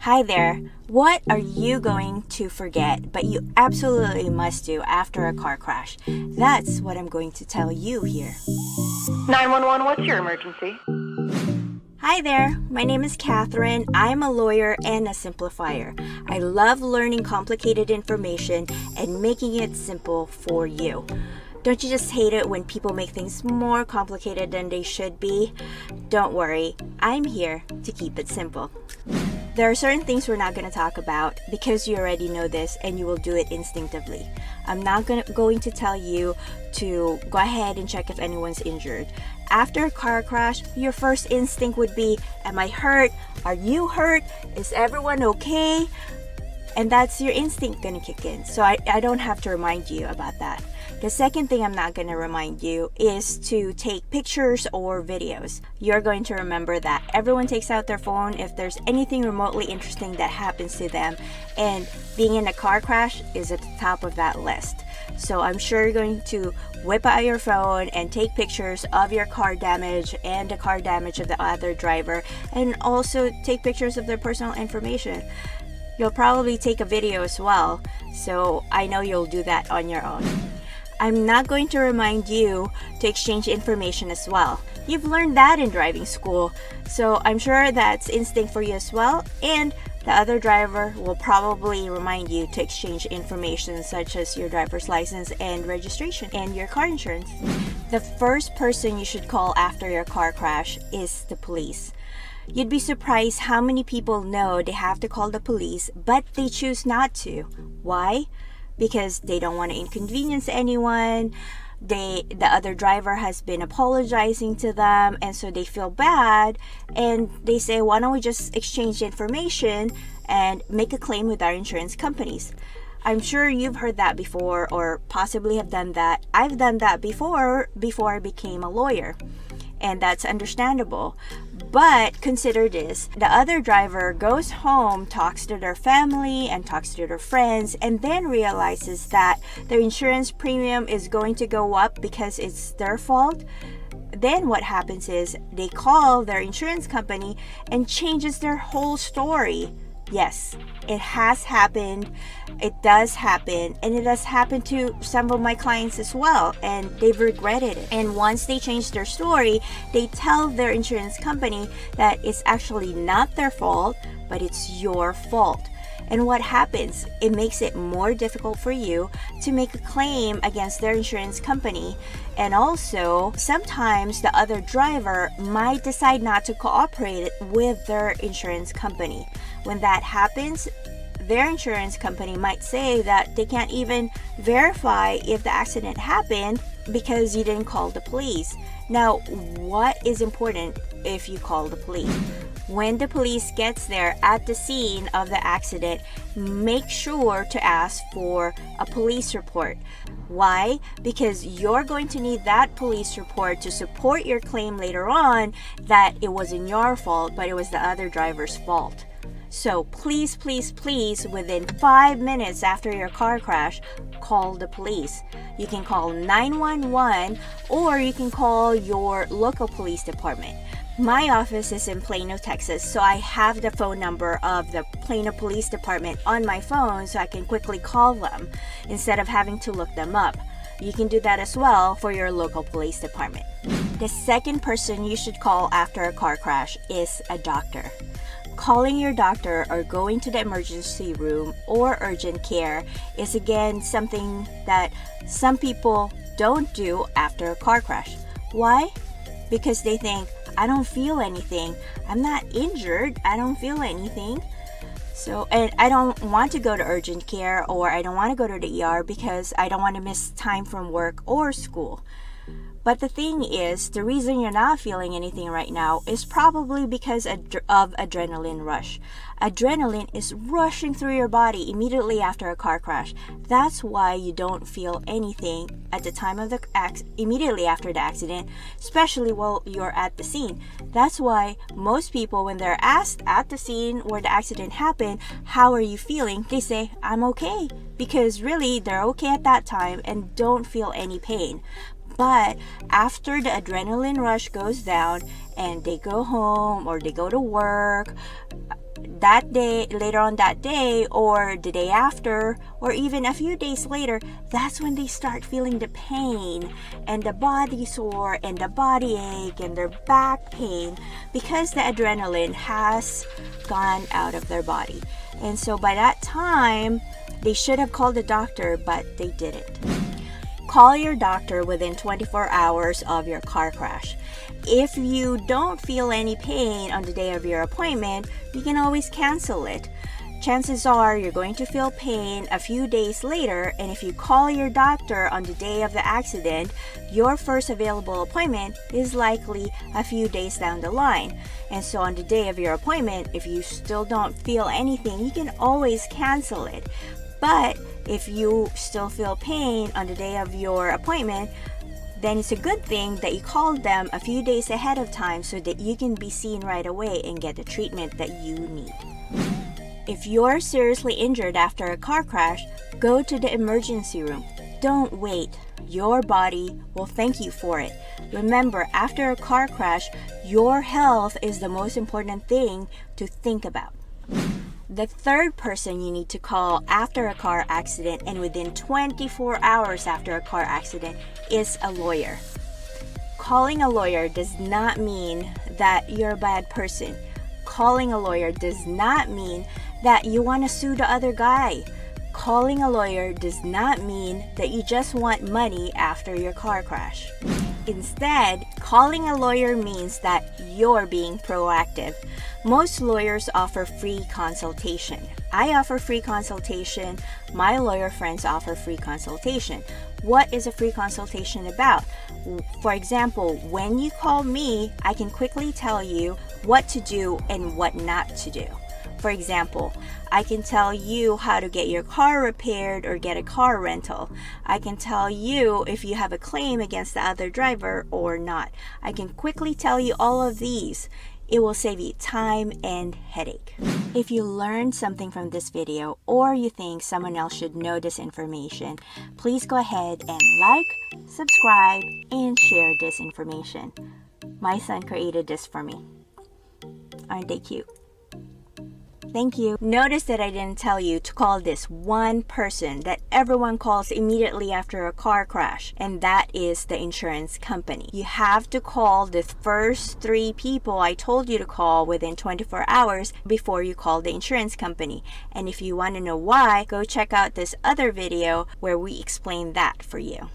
Hi there. What are you going to forget, but you absolutely must do after a car crash? That's what I'm going to tell you here. 911, what's your emergency? Hi there. My name is Catherine. I'm a lawyer and a simplifier. I love learning complicated information and making it simple for you. Don't you just hate it when people make things more complicated than they should be? Don't worry, I'm here to keep it simple. There are certain things we're not going to talk about because you already know this and you will do it instinctively. I'm not going to tell you to go ahead and check if anyone's injured. After a car crash, your first instinct would be, am I hurt? Are you hurt? Is everyone okay? And that's your instinct going to kick in. So I don't have to remind you about that. The second thing I'm not going to remind you is to take pictures or videos. You're going to remember that everyone takes out their phone if there's anything remotely interesting that happens to them, and being in a car crash is at the top of that list. So I'm sure you're going to whip out your phone and take pictures of your car damage and the car damage of the other driver, and also take pictures of their personal information. You'll probably take a video as well, so I know you'll do that on your own. I'm not going to remind you to exchange information as well. You've learned that in driving school, so I'm sure that's instinct for you as well, and the other driver will probably remind you to exchange information such as your driver's license and registration and your car insurance. The first person you should call after your car crash is the police. You'd be surprised how many people know they have to call the police, but they choose not to. Why? Because they don't want to inconvenience anyone. The other driver has been apologizing to them, and so they feel bad, and they say, why don't we just exchange information and make a claim with our insurance companies? I'm sure you've heard that before, or possibly have done that. I've done that before I became a lawyer, and that's understandable. But consider this, the other driver goes home, talks to their family and talks to their friends, and then realizes that their insurance premium is going to go up because it's their fault. Then what happens is they call their insurance company and changes their whole story. Yes, it has happened. It does happen, and it has happened to some of my clients as well, and they've regretted it. And once they change their story, they tell their insurance company that it's actually not their fault, but it's your fault. And what happens? It makes it more difficult for you to make a claim against their insurance company. And also, sometimes the other driver might decide not to cooperate with their insurance company. When that happens, their insurance company might say that they can't even verify if the accident happened because you didn't call the police. Now, what is important if you call the police? When the police gets there at the scene of the accident, make sure to ask for a police report. Why? Because you're going to need that police report to support your claim later on that it wasn't your fault, but it was the other driver's fault. So please, within 5 minutes after your car crash, call the police. You can call 911 or you can call your local police department. My office is in Plano, Texas, so I have the phone number of the Plano Police Department on my phone so I can quickly call them instead of having to look them up. You can do that as well for your local police department. The second person you should call after a car crash is a doctor. Calling your doctor or going to the emergency room or urgent care is again something that some people don't do after a car crash. Why? Because they think, I don't feel anything. I'm not injured. I don't feel anything. So, and I don't want to go to urgent care, or I don't want to go to the ER because I don't want to miss time from work or school. But the thing is, the reason you're not feeling anything right now is probably because of adrenaline rush. Adrenaline is rushing through your body immediately after a car crash. That's why you don't feel anything at the time of immediately after the accident, especially while you're at the scene. That's why most people, when they're asked at the scene where the accident happened, how are you feeling? They say, I'm okay, because really they're okay at that time and don't feel any pain. But after the adrenaline rush goes down and they go home or they go to work, that day, later on that day, or the day after, or even a few days later, that's when they start feeling the pain and the body sore and the body ache and their back pain, because the adrenaline has gone out of their body. And so by that time, they should have called the doctor, but they didn't. Call your doctor within 24 hours of your car crash. If you don't feel any pain on the day of your appointment, you can always cancel it. Chances are you're going to feel pain a few days later, and if you call your doctor on the day of the accident, your first available appointment is likely a few days down the line. And so on the day of your appointment, if you still don't feel anything, you can always cancel it. But if you still feel pain on the day of your appointment, then it's a good thing that you called them a few days ahead of time so that you can be seen right away and get the treatment that you need. If you're seriously injured after a car crash, go to the emergency room. Don't wait. Your body will thank you for it. Remember, after a car crash, your health is the most important thing to think about. The third person you need to call after a car accident and within 24 hours after a car accident is a lawyer. Calling a lawyer does not mean that you're a bad person. Calling a lawyer does not mean that you want to sue the other guy. Calling a lawyer does not mean that you just want money after your car crash. Instead, calling a lawyer means that you're being proactive. Most lawyers offer free consultation. I offer free consultation. My lawyer friends offer free consultation. What is a free consultation about? For example, when you call me, I can quickly tell you what to do and what not to do. For example, I can tell you how to get your car repaired or get a car rental. I can tell you if you have a claim against the other driver or not. I can quickly tell you all of these. It will save you time and headache. If you learned something from this video or you think someone else should know this information, please go ahead and like, subscribe, and share this information. My son created this for me. Aren't they cute? Thank you. Notice that I didn't tell you to call this one person that everyone calls immediately after a car crash, and that is the insurance company. You have to call the first 3 people I told you to call within 24 hours before you call the insurance company. And if you want to know why, go check out this other video where we explain that for you.